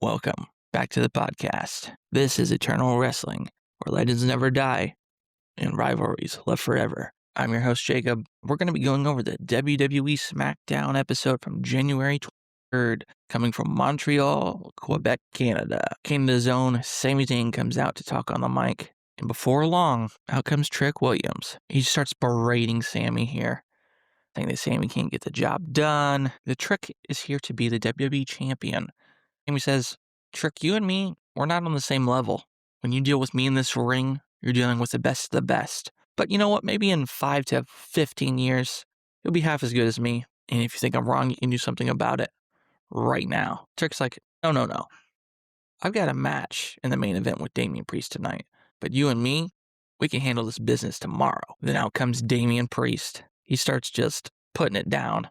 Welcome back to the podcast. This is Eternal Wrestling, where legends never die and rivalries live forever. I'm your host, Jacob. We're going to be going over the WWE SmackDown episode from January 23rd, coming from Montreal, Quebec, Canada. Canada's own Sammy Zayn comes out to talk on the mic, and before long, out comes Trick Williams. He starts berating Sammy here, saying that Sammy can't get the job done. The Trick is here to be the WWE champion. Sammy says, Trick, you and me, we're not on the same level. When you deal with me in this ring, you're dealing with the best of the best. But you know what? Maybe in 5 to 15 years, you'll be half as good as me. And if you think I'm wrong, you can do something about it right now. Trick's like, no. I've got a match in the main event with Damian Priest tonight. But you and me, we can handle this business tomorrow. Then out comes Damian Priest. He starts just putting it down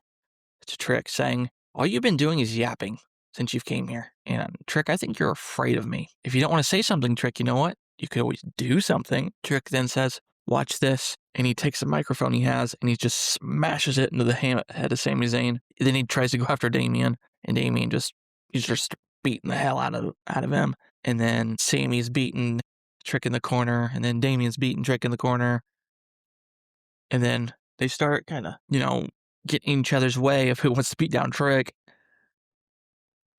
to Trick, saying, all you've been doing is yapping since you came here. And Trick, I think you're afraid of me. If you don't want to say something, Trick, you know what? You could always do something. Trick then says, watch this. And he takes the microphone he has and he just smashes it into the head of Sami Zayn. Then he tries to go after Damian. And Damian he's just beating the hell out of him. And then Sammy's beating Trick in the corner. And then Damian's beating Trick in the corner. And then they start kind of, getting in each other's way of who wants to beat down Trick.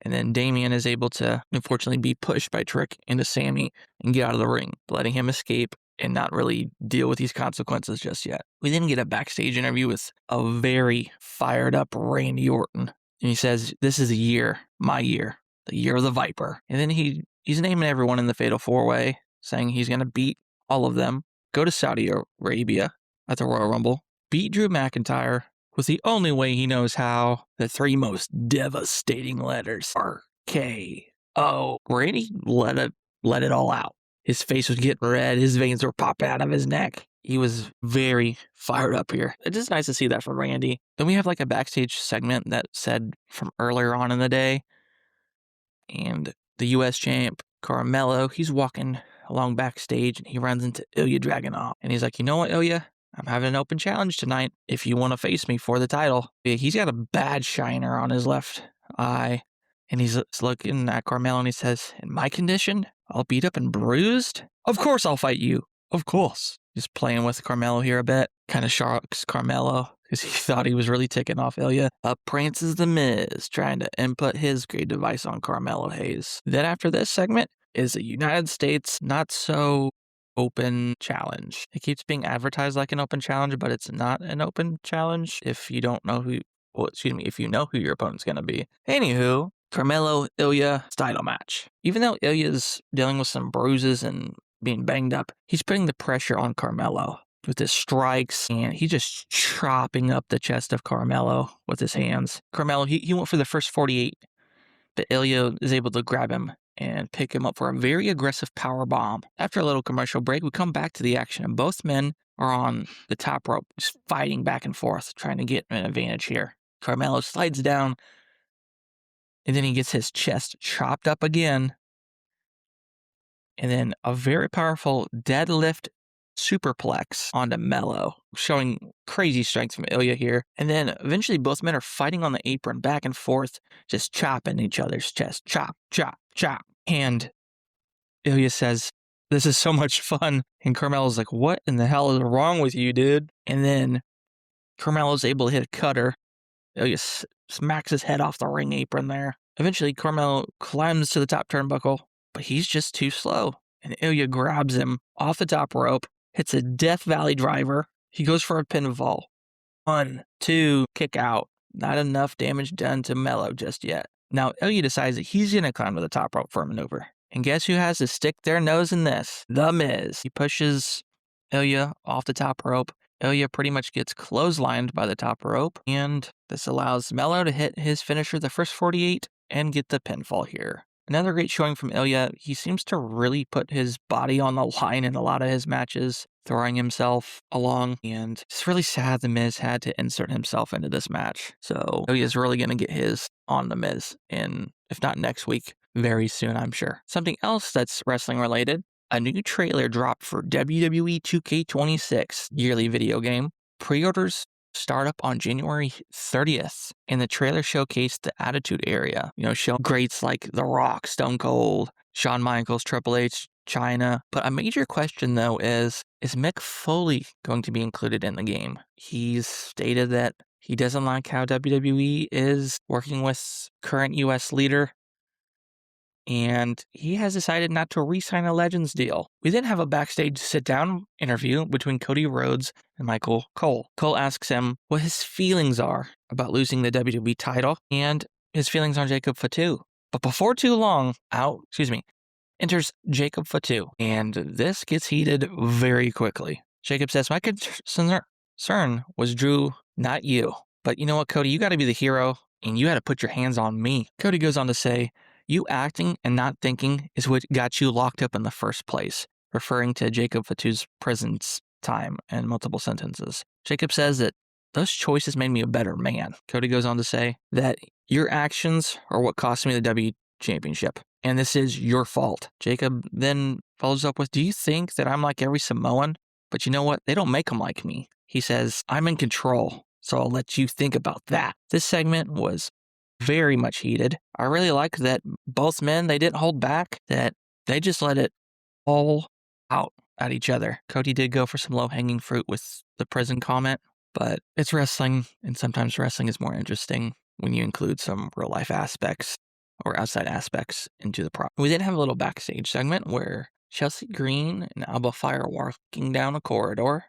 And then Damian is able to, unfortunately, be pushed by Trick into Sammy and get out of the ring, letting him escape and not really deal with these consequences just yet. We then get a backstage interview with a very fired up Randy Orton. And he says, this is my year, the year of the Viper. And then he's naming everyone in the Fatal 4-Way, saying he's going to beat all of them, go to Saudi Arabia at the Royal Rumble, beat Drew McIntyre, was the only way he knows how. The 3 most devastating letters are K.O. Randy let it all out. His face was getting red. His veins were popping out of his neck. He was very fired up here. It's just nice to see that from Randy. Then we have like a backstage segment that said from earlier on in the day. And the U.S. champ, Carmelo, he's walking along backstage and he runs into Ilja Dragunov. And he's like, you know what, Ilja? I'm having an open challenge tonight if you want to face me for the title. He's got a bad shiner on his left eye. And he's looking at Carmelo and he says, in my condition, all beat up and bruised? Of course I'll fight you. Of course. Just playing with Carmelo here a bit. Kind of shocks Carmelo because he thought he was really ticking off Ilja. Up prances The Miz, trying to input his great device on Carmelo Hayes. Then after this segment is a United States not so open challenge. It keeps being advertised like an open challenge, but it's not an open challenge if you don't know if you know who your opponent's going to be. Anywho, Carmelo Ilja title match. Even though Ilja's dealing with some bruises and being banged up, he's putting the pressure on Carmelo with his strikes, and he's just chopping up the chest of Carmelo with his hands. Carmelo, he went for the first 48, but Ilja is able to grab him and pick him up for a very aggressive power bomb. After a little commercial break, we come back to the action, and both men are on the top rope, just fighting back and forth, trying to get an advantage here. Carmelo slides down, and then he gets his chest chopped up again. And then a very powerful deadlift superplex onto Melo, showing crazy strength from Ilja here. And then eventually both men are fighting on the apron back and forth, just chopping each other's chest. Chop, chop, chop. And Ilja says, this is so much fun. And Carmelo's like, what in the hell is wrong with you, dude? And then Carmelo's able to hit a cutter. Ilja smacks his head off the ring apron there. Eventually, Carmelo climbs to the top turnbuckle, but he's just too slow. And Ilja grabs him off the top rope, hits a Death Valley driver. He goes for a pinfall. 1, 2, kick out. Not enough damage done to Melo just yet. Now, Ilja decides that he's going to climb to the top rope for a maneuver. And guess who has to stick their nose in this? The Miz. He pushes Ilja off the top rope. Ilja pretty much gets clotheslined by the top rope. And this allows Melo to hit his finisher, the first 48, and get the pinfall here. Another great showing from Ilja. He seems to really put his body on the line in a lot of his matches, throwing himself along. And it's really sad The Miz had to insert himself into this match. So Ilja's really going to get his on The Miz, in, if not next week, very soon, I'm sure. Something else that's wrestling related, a new trailer dropped for WWE 2K26 yearly video game. Pre-orders start up on January 30th, and the trailer showcased the Attitude Era, show greats like The Rock, Stone Cold, Shawn Michaels, Triple H, China. But a major question, though, is Mick Foley going to be included in the game? He's stated that he doesn't like how WWE is working with current U.S. leader, and he has decided not to re-sign a Legends deal. We then have a backstage sit-down interview between Cody Rhodes and Michael Cole. Cole asks him what his feelings are about losing the WWE title and his feelings on Jacob Fatu. But before too long, enters Jacob Fatu, and this gets heated very quickly. Jacob says, "My concern was Drew, not you. But you know what, Cody, you got to be the hero, and you had to put your hands on me." Cody goes on to say, "You acting and not thinking is what got you locked up in the first place," referring to Jacob Fatu's prison time in multiple sentences. Jacob says that those choices made me a better man. Cody goes on to say that your actions are what cost me the W Championship, and this is your fault. Jacob then follows up with, "Do you think that I'm like every Samoan? But you know what? They don't make them like me." He says, "I'm in control, so I'll let you think about that." This segment was very much heated. I really like that both men, they didn't hold back, that they just let it all out at each other. Cody did go for some low-hanging fruit with the prison comment, but it's wrestling, and sometimes wrestling is more interesting when you include some real-life aspects or outside aspects into the product. We then have a little backstage segment where Chelsea Green and Alba Fire are walking down a corridor.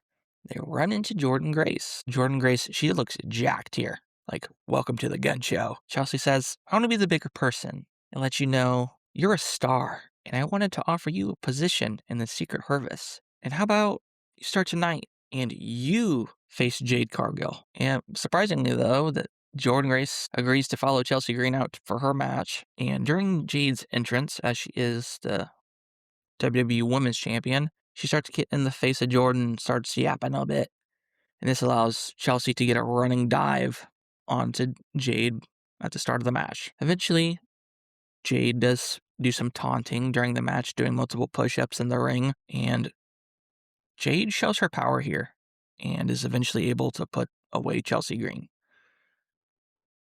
They run into Jordynne Grace. Jordynne Grace, she looks jacked here. Like, welcome to the gun show. Chelsea says, "I want to be the bigger person and let you know you're a star, and I wanted to offer you a position in the Secret Service. And how about you start tonight and you face Jade Cargill?" And surprisingly, though, that Jordynne Grace agrees to follow Chelsea Green out for her match. And during Jade's entrance, as she is the WWE Women's Champion, she starts to get in the face of Jordan and starts yapping a bit. And this allows Chelsea to get a running dive onto Jade at the start of the match. Eventually, Jade does do some taunting during the match, doing multiple push-ups in the ring, and Jade shows her power here and is eventually able to put away Chelsea Green.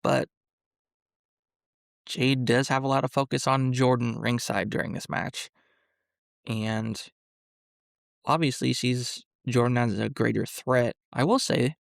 But Jade does have a lot of focus on Jordan ringside during this match, and obviously sees Jordan as a greater threat. I will say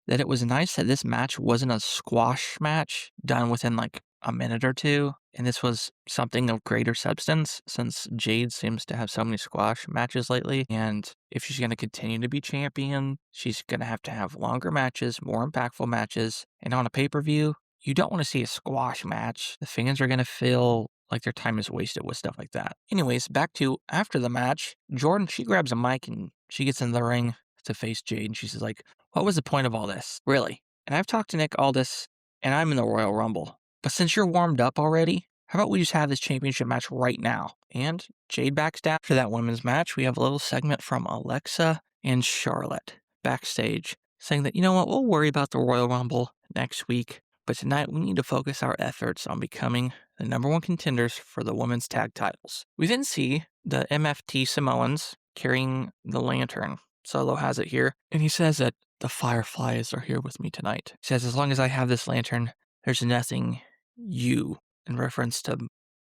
that it was nice that this match wasn't a squash match done within like a minute or two, and this was something of greater substance since Jade seems to have so many squash matches lately, and if she's going to continue to be champion, she's going to have longer matches, more impactful matches, and on a pay-per-view, you don't want to see a squash match. The fans are going to feel like their time is wasted with stuff like that. Anyways, back to after the match, Jordan, she grabs a mic and she gets in the ring to face Jade, and she's like, "What was the point of all this? Really? And I've talked to Nick Aldis, and I'm in the Royal Rumble. But since you're warmed up already, how about we just have this championship match right now?" And Jade backs down. After that women's match, we have a little segment from Alexa and Charlotte backstage saying that, you know what, we'll worry about the Royal Rumble next week, but tonight we need to focus our efforts on becoming the number one contenders for the women's tag titles. We then see the MFT Samoans carrying the lantern. Solo has it here, and he says that the Fireflies are here with me tonight. He says, "As long as I have this lantern, there's nothing you," in reference to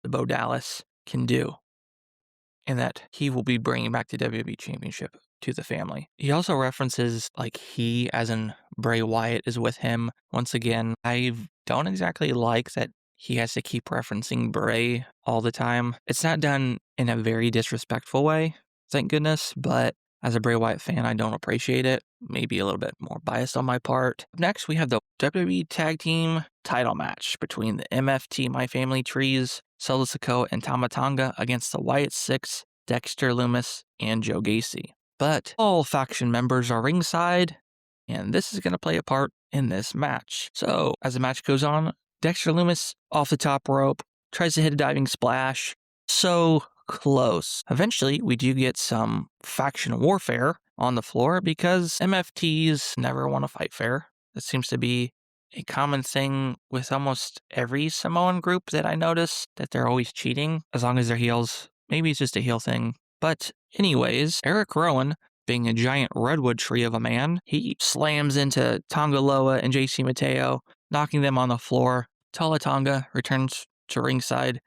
the Bo Dallas, "can do." And that he will be bringing back the WWE Championship to the family. He also references, like, he, as in Bray Wyatt, is with him. Once again, I don't exactly like that he has to keep referencing Bray all the time. It's not done in a very disrespectful way, thank goodness, but as a Bray Wyatt fan, I don't appreciate it. Maybe a little bit more biased on my part. Next, we have the WWE Tag Team title match between the MFT My Family Trees, Solo Sikoa and Tama Tonga against the Wyatt Six, Dexter Lumis, and Joe Gacy. But all faction members are ringside, and this is going to play a part in this match. So, as the match goes on, Dexter Lumis off the top rope, tries to hit a diving splash. So close. Eventually, we do get some faction warfare on the floor because MFTs never want to fight fair. That seems to be a common thing with almost every Samoan group that I notice, that they're always cheating as long as they're heels. Maybe it's just a heel thing. But anyways, Eric Rowan being a giant redwood tree of a man, he slams into Tonga Loa and JC Mateo, knocking them on the floor. Tala Tonga returns to ringside,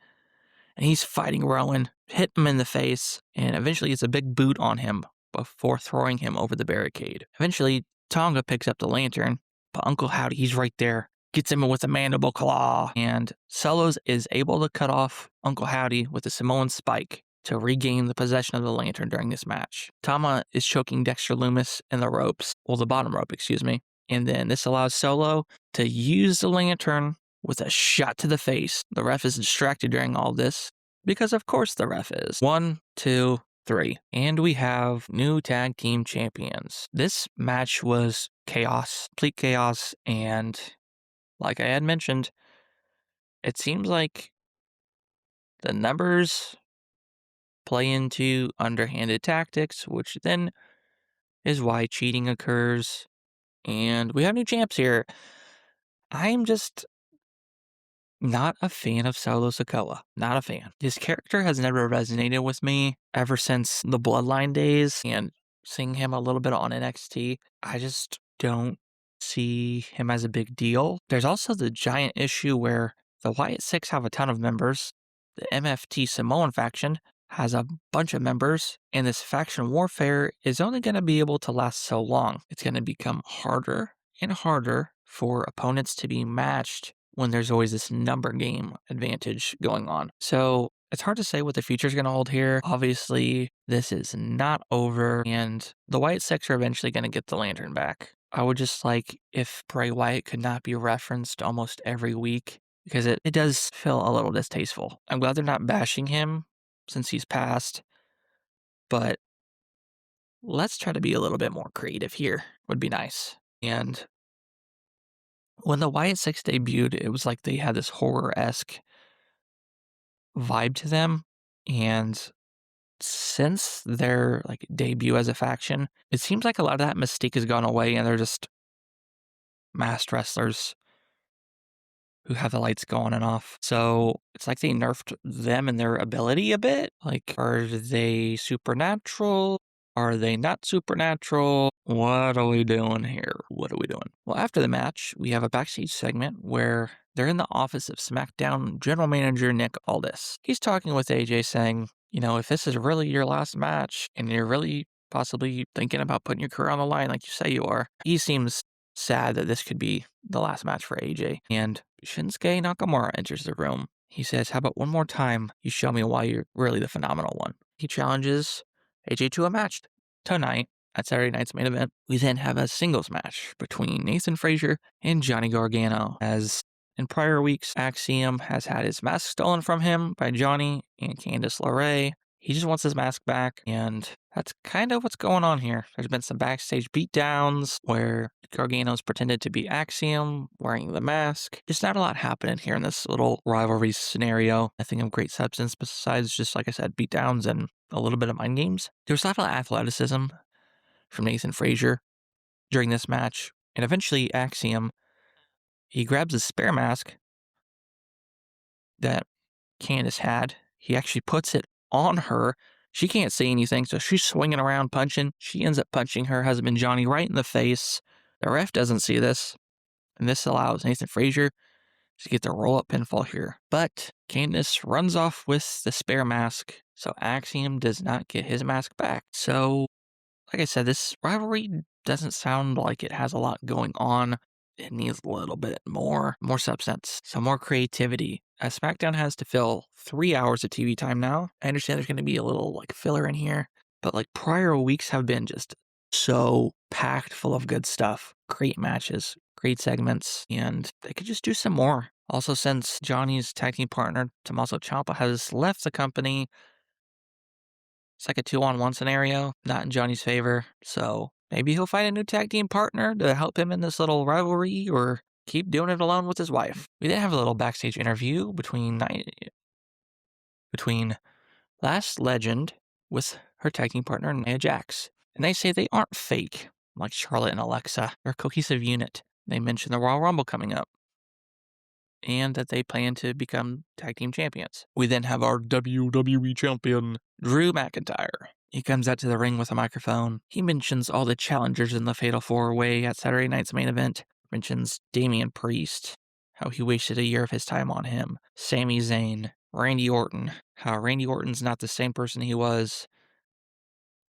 and he's fighting Rowan, hit him in the face, and eventually gets a big boot on him before throwing him over the barricade. Eventually, Tonga picks up the lantern, but Uncle Howdy, he's right there, gets him with a mandible claw, and Solos is able to cut off Uncle Howdy with a Samoan spike to regain the possession of the lantern during this match. Tama is choking Dexter Lumis in the ropes, well, the bottom rope, excuse me, and then this allows Solo to use the lantern with a shot to the face. The ref is distracted during all this, because of course the ref is. 1, 2, 3. And we have new tag team champions. This match was chaos, complete chaos, and like I had mentioned, it seems like the numbers play into underhanded tactics, which then is why cheating occurs. And we have new champs here. I'm just not a fan of Solo Sikoa. Not a fan. His character has never resonated with me ever since the Bloodline days and seeing him a little bit on NXT. I just don't see him as a big deal. There's also the giant issue where the Wyatt Six have a ton of members. The MFT Samoan faction has a bunch of members, and this faction warfare is only going to be able to last so long. It's going to become harder and harder for opponents to be matched when there's always this number game advantage going on. So it's hard to say what the future is going to hold here. Obviously, this is not over, and the Wyatt Six are eventually going to get the lantern back. I would just like if Bray Wyatt could not be referenced almost every week, because it does feel a little distasteful. I'm glad they're not bashing him since he's passed, but let's try to be a little bit more creative here. Would be nice. And when the Wyatt Six debuted, it was like they had this horror-esque vibe to them, and since their like debut as a faction, it seems like a lot of that mystique has gone away, and they're just masked wrestlers who have the lights go on and off. So it's like they nerfed them and their ability a bit. Like, are they supernatural? Are they not supernatural? What are we doing here? What are we doing? Well, after the match, we have a backstage segment where they're in the office of SmackDown General Manager Nick Aldis. He's talking with AJ saying, you know, if this is really your last match and you're really possibly thinking about putting your career on the line like you say you are, he seems sad that this could be the last match for AJ. And Shinsuke Nakamura enters the room. He says, how about one more time you show me why you're really the phenomenal one? He challenges AJ to a match tonight at Saturday night's main event. We then have a singles match between Nathan Frazier and Johnny Gargano. As in prior weeks, Axiom has had his mask stolen from him by Johnny and Candice LeRae. He just wants his mask back, and that's kind of what's going on here. There's been some backstage beatdowns where Gargano's pretended to be Axiom wearing the mask. Just not a lot happening here in this little rivalry scenario. Nothing of great substance besides just, like I said, beatdowns and a little bit of mind games. There's a lot of athleticism from Nathan Frazier during this match, and eventually Axiom, he grabs a spare mask that Candice had. He actually puts it on her. She can't say anything, so she's swinging around punching. She ends up punching her husband Johnny right in the face. The ref doesn't see this, and this allows Nathan Frazier to get the roll-up pinfall here. But Candice runs off with the spare mask, so Axiom does not get his mask back. So, like I said, this rivalry doesn't sound like it has a lot going on. It needs a little bit more substance, some more creativity. SmackDown has to fill 3 hours of TV time now. I understand there's going to be a little like filler in here, but like prior weeks have been just so packed full of good stuff. Great matches, great segments, and they could just do some more. Also, since Johnny's tag team partner, Tommaso Ciampa, has left the company, it's like a 2-on-1 scenario, not in Johnny's favor. So maybe he'll find a new tag team partner to help him in this little rivalry, or keep doing it alone with his wife. We then have a little backstage interview between Last Legend with her tag team partner, Nia Jax. And they say they aren't fake, like Charlotte and Alexa. They're a cohesive unit. They mention the Royal Rumble coming up, and that they plan to become tag team champions. We then have our WWE champion, Drew McIntyre. He comes out to the ring with a microphone. He mentions all the challengers in the Fatal 4-Way at Saturday night's main event. Mentions Damian Priest, how he wasted a year of his time on him. Sammy Zayn, Randy Orton, how Randy Orton's not the same person he was,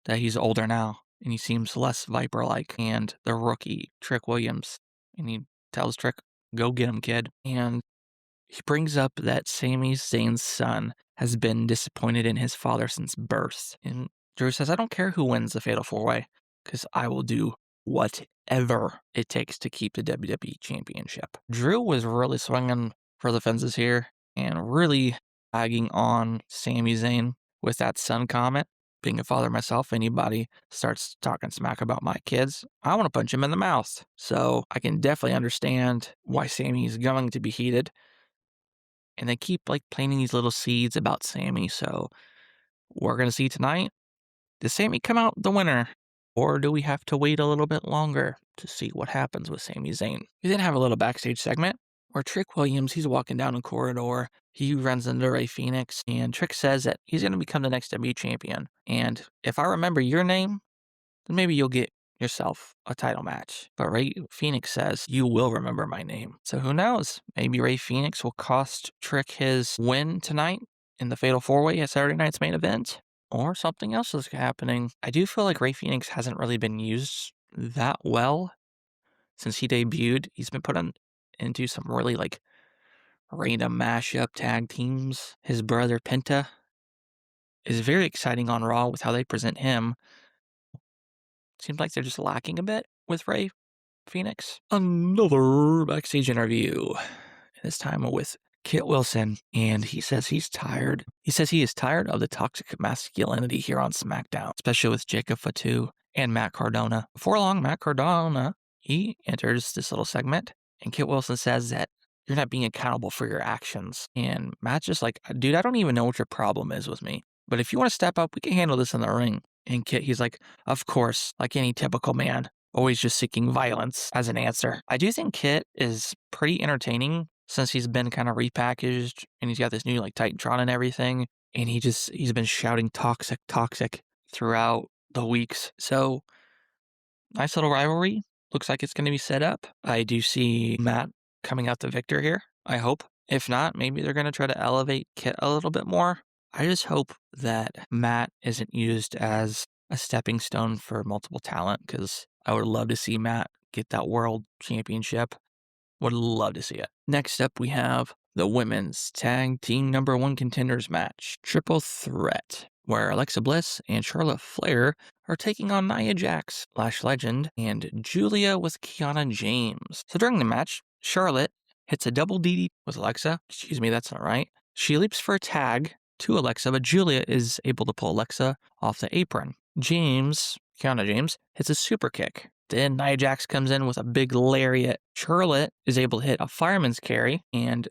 that he's older now, and he seems less Viper-like. And the rookie, Trick Williams, and he tells Trick, go get him, kid. And he brings up that Sami Zayn's son has been disappointed in his father since birth. And Drew says, I don't care who wins the Fatal 4-Way, because I will do whatever it takes to keep the WWE Championship. Drew was really swinging for the fences here and really bagging on Sami Zayn with that son comment. Being a father myself, anybody starts talking smack about my kids, I want to punch him in the mouth. So I can definitely understand why Sammy's going to be heated. And they keep planting these little seeds about Sammy. So we're going to see tonight, does Sammy come out the winner? Or do we have to wait a little bit longer to see what happens with Sami Zayn? We then have a little backstage segment where Trick Williams, he's walking down a corridor. He runs into Rey Fenix, and Trick says that he's going to become the next WWE champion. And if I remember your name, then maybe you'll get yourself a title match. But Rey Fenix says, you will remember my name. So who knows? Maybe Rey Fenix will cost Trick his win tonight in the Fatal 4-Way at Saturday night's main event. Or something else is happening. I do feel like Rey Fenix hasn't really been used that well since he debuted. He's been put into some really random mashup tag teams. His brother Penta is very exciting on Raw with how they present him. Seems like they're just lacking a bit with Rey Fenix. Another backstage interview. This time with Kit Wilson, and he says he's tired. He says he is tired of the toxic masculinity here on SmackDown, especially with Jacob Fatu and Matt Cardona. Before long, Matt Cardona, he enters this little segment, and Kit Wilson says that you're not being accountable for your actions. And Matt's just like, dude, I don't even know what your problem is with me. But if you want to step up, we can handle this in the ring. And Kit, he's like, of course, like any typical man, always just seeking violence as an answer. I do think Kit is pretty entertaining since he's been kind of repackaged and he's got this new Titantron and everything. And he's been shouting toxic throughout the weeks. So nice little rivalry. Looks like it's going to be set up. I do see Matt coming out the victor here, I hope. If not, maybe they're going to try to elevate Kit a little bit more. I just hope that Matt isn't used as a stepping stone for multiple talent, because I would love to see Matt get that world championship. Would love to see it. Next up, we have the women's tag team #1 contenders match, Triple Threat, where Alexa Bliss and Charlotte Flair are taking on Nia Jax, Lash Legend, and Julia with Kiana James. So during the match, Charlotte hits a double DDT with Alexa. Excuse me, that's not right. She leaps for a tag to Alexa, but Julia is able to pull Alexa off the apron. Kiana James, hits a super kick. Then Nia Jax comes in with a big lariat. Charlotte is able to hit a fireman's carry, and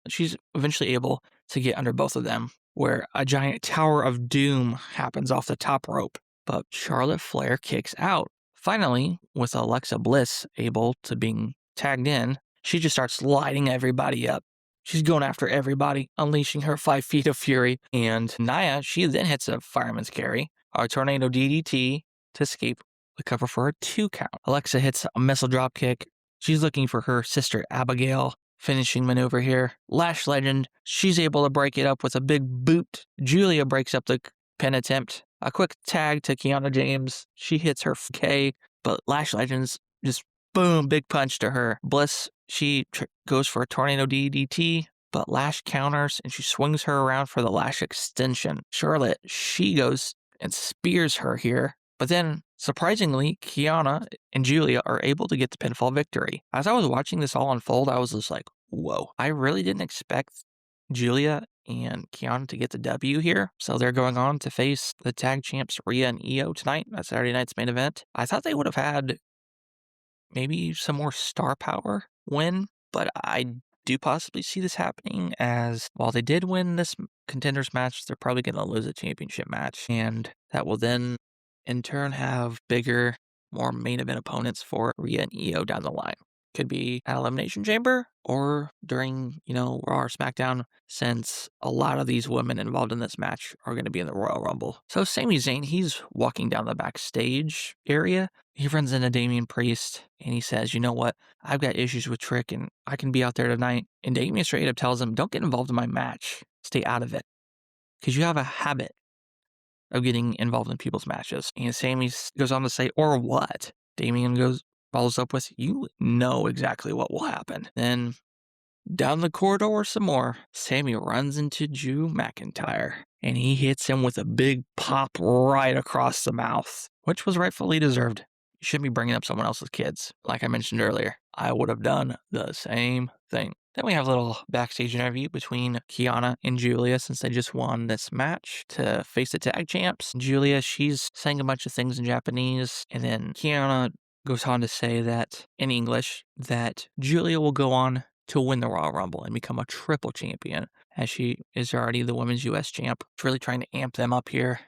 she's eventually able to get under both of them, where a giant Tower of Doom happens off the top rope. But Charlotte Flair kicks out. Finally, with Alexa Bliss able to being tagged in, she just starts lighting everybody up. She's going after everybody, unleashing her 5 feet of fury. And Nia, she then hits a fireman's carry, a tornado DDT to escape the cover for a 2 count. Alexa hits a missile drop kick. She's looking for her sister Abigail. Finishing maneuver here. Lash Legend, she's able to break it up with a big boot. Julia breaks up the pin attempt. A quick tag to Kiana James. She hits her K, but Lash Legend's just boom, big punch to her. Bliss, she goes for a tornado DDT, but Lash counters and she swings her around for the Lash extension. Charlotte, she goes and spears her here. But then, surprisingly, Kiana and Julia are able to get the pinfall victory. As I was watching this all unfold, I was just like, whoa. I really didn't expect Julia and Kiana to get the W here. So they're going on to face the tag champs Rhea and Io tonight at Saturday night's main event. I thought they would have had maybe some more star power win, but I do possibly see this happening, as while they did win this contenders match, they're probably going to lose a championship match, and that will then in turn have bigger, more main event opponents for Rhea and Io down the line. Could be at Elimination Chamber or during, Raw or SmackDown, since a lot of these women involved in this match are going to be in the Royal Rumble. So Sami Zayn, he's walking down the backstage area. He runs into Damian Priest and he says, you know what? I've got issues with Trick and I can be out there tonight. And Damian straight up tells him, don't get involved in my match. Stay out of it. Because you have a habit of getting involved in people's matches. And Sami goes on to say, or what? Damian follows up with, you know exactly what will happen. Then down the corridor some more, Sami runs into Drew McIntyre, and he hits him with a big pop right across the mouth, which was rightfully deserved. You shouldn't be bringing up someone else's kids. Like I mentioned earlier, I would have done the same thing. Then we have a little backstage interview between Kiana and Julia, since they just won this match to face the tag champs. Julia, she's saying a bunch of things in Japanese, and then Kiana goes on to say that, in English, that Julia will go on to win the Royal Rumble and become a triple champion, as she is already the Women's US champ. It's really trying to amp them up here.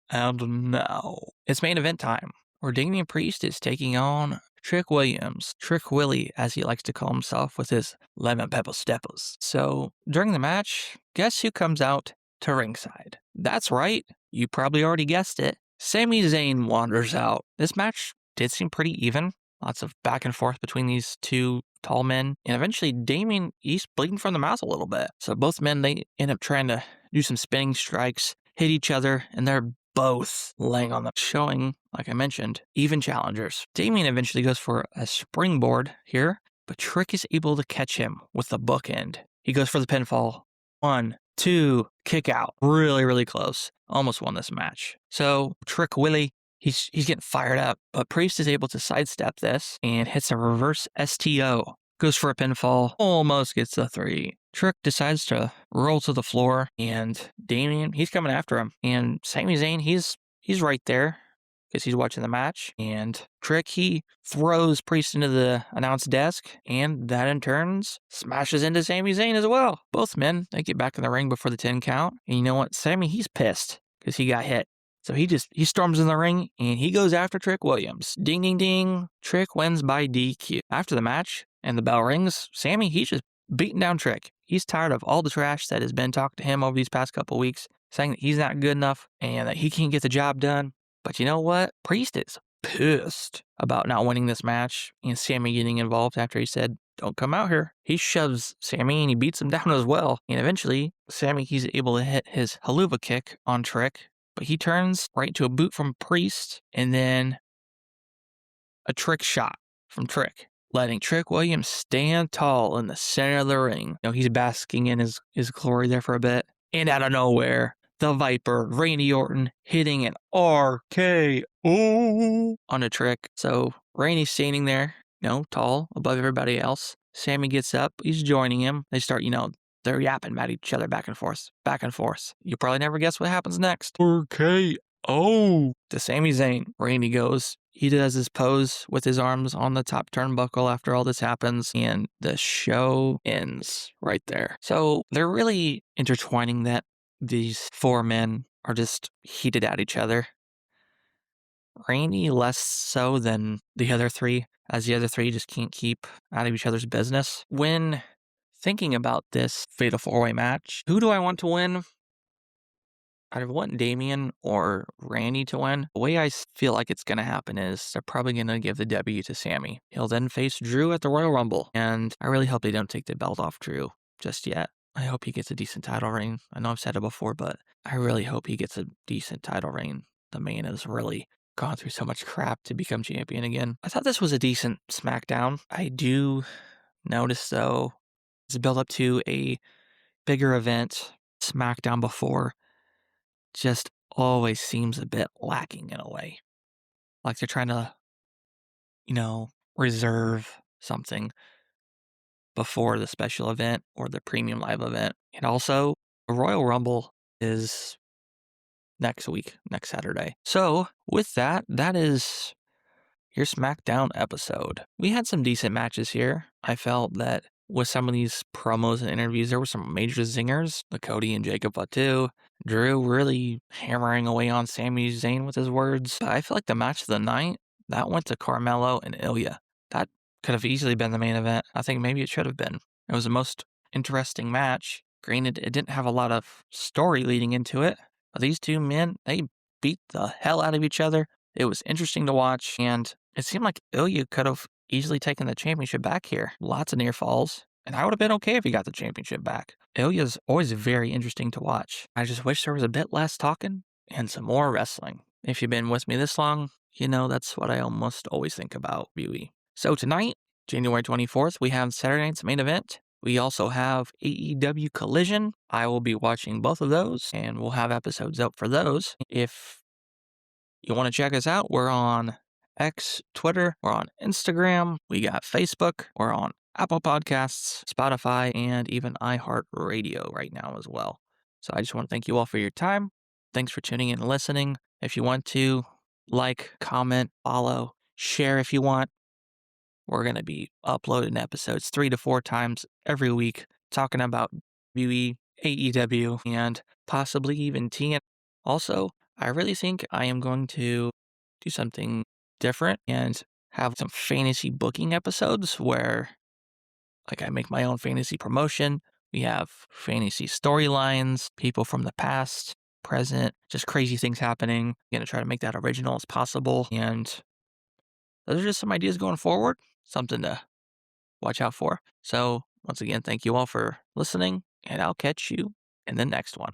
And now, it's main event time, where Damian Priest is taking on Trick Williams, Trick Willie, as he likes to call himself, with his lemon pepper steppers. So, during the match, guess who comes out to ringside? That's right, you probably already guessed it. Sami Zayn wanders out. This match did seem pretty even. Lots of back and forth between these two tall men. And eventually, Damian, he's bleeding from the mouth a little bit. So both men, they end up trying to do some spinning strikes, hit each other, and they're both laying on them, showing, like I mentioned, even challengers. Damian eventually goes for a springboard here, but Trick is able to catch him with the bookend. He goes for the pinfall. 1, 2, kick out. Really, really close. Almost won this match. So Trick Willie, he's getting fired up, but Priest is able to sidestep this and hits a reverse STO. Goes for a pinfall, almost gets the 3. Trick decides to roll to the floor, and Damian, he's coming after him. And Sami Zayn, he's right there because he's watching the match. And Trick, he throws Priest into the announce desk, and that in turn smashes into Sami Zayn as well. Both men, they get back in the ring before the 10 count. And you know what? Sami, he's pissed because he got hit. So he storms in the ring, and he goes after Trick Williams. Ding, ding, ding. Trick wins by DQ. After the match, and the bell rings, Sami, he's just beating down Trick. He's tired of all the trash that has been talked to him over these past couple weeks, saying that he's not good enough and that he can't get the job done. But you know what? Priest is pissed about not winning this match and Sami getting involved after he said, don't come out here. He shoves Sami and he beats him down as well. And eventually, Sami, he's able to hit his haluva kick on Trick, but he turns right to a boot from Priest and then a trick shot from Trick, letting Trick Williams stand tall in the center of the ring. He's basking in his glory there for a bit. And out of nowhere, the Viper, Randy Orton, hitting an RKO on a Trick. So Randy's standing there, tall above everybody else. Sami gets up. He's joining him. They start, they're yapping at each other back and forth, back and forth. You'll probably never guess what happens next. RKO to Sami Zayn. Randy goes. He does his pose with his arms on the top turnbuckle after all this happens, and the show ends right there. So they're really intertwining that these 4 men are just heated at each other. Randy less so than the other 3, as the other 3 just can't keep out of each other's business. When thinking about this fatal 4-way match, who do I want to win? I want Damian or Randy to win. The way I feel like it's going to happen is they're probably going to give the W to Sami. He'll then face Drew at the Royal Rumble, and I really hope they don't take the belt off Drew just yet. I hope he gets a decent title reign. I know I've said it before, but I really hope he gets a decent title reign. The man has really gone through so much crap to become champion again. I thought this was a decent SmackDown. I do notice, though, it's built up to a bigger event. SmackDown before just always seems a bit lacking in a way. Like they're trying to, reserve something before the special event or the premium live event. And also, the Royal Rumble is next week, next Saturday. So, with that is your SmackDown episode. We had some decent matches here. I felt that with some of these promos and interviews, there were some major zingers. The Cody and Jacob Blakeley. Drew really hammering away on Sami Zayn with his words. But I feel like the match of the night, that went to Carmelo and Ilja. That could have easily been the main event. I think maybe it should have been. It was the most interesting match. Granted, it didn't have a lot of story leading into it, but these two men, they beat the hell out of each other. It was interesting to watch, and it seemed like Ilja could have easily taken the championship back here. Lots of near falls, and I would have been okay if he got the championship back. Ilja's always very interesting to watch. I just wish there was a bit less talking and some more wrestling. If you've been with me this long, you know that's what I almost always think about WWE. So tonight, January 24th, we have Saturday night's main event. We also have AEW Collision. I will be watching both of those, and we'll have episodes up for those. If you want to check us out, we're on X, Twitter, we're on Instagram, we got Facebook, we're on Apple Podcasts, Spotify, and even iHeartRadio right now as well. So I just want to thank you all for your time. Thanks for tuning in and listening. If you want to, like, comment, follow, share if you want. We're going to be uploading episodes 3 to 4 times every week, talking about WWE, AEW, and possibly even TNT. Also, I really think I am going to do something different and have some fantasy booking episodes where, like, I make my own fantasy promotion. We have fantasy storylines, people from the past, present, just crazy things happening. I'm going to try to make that original as possible. And those are just some ideas going forward, something to watch out for. So, once again, thank you all for listening, and I'll catch you in the next one.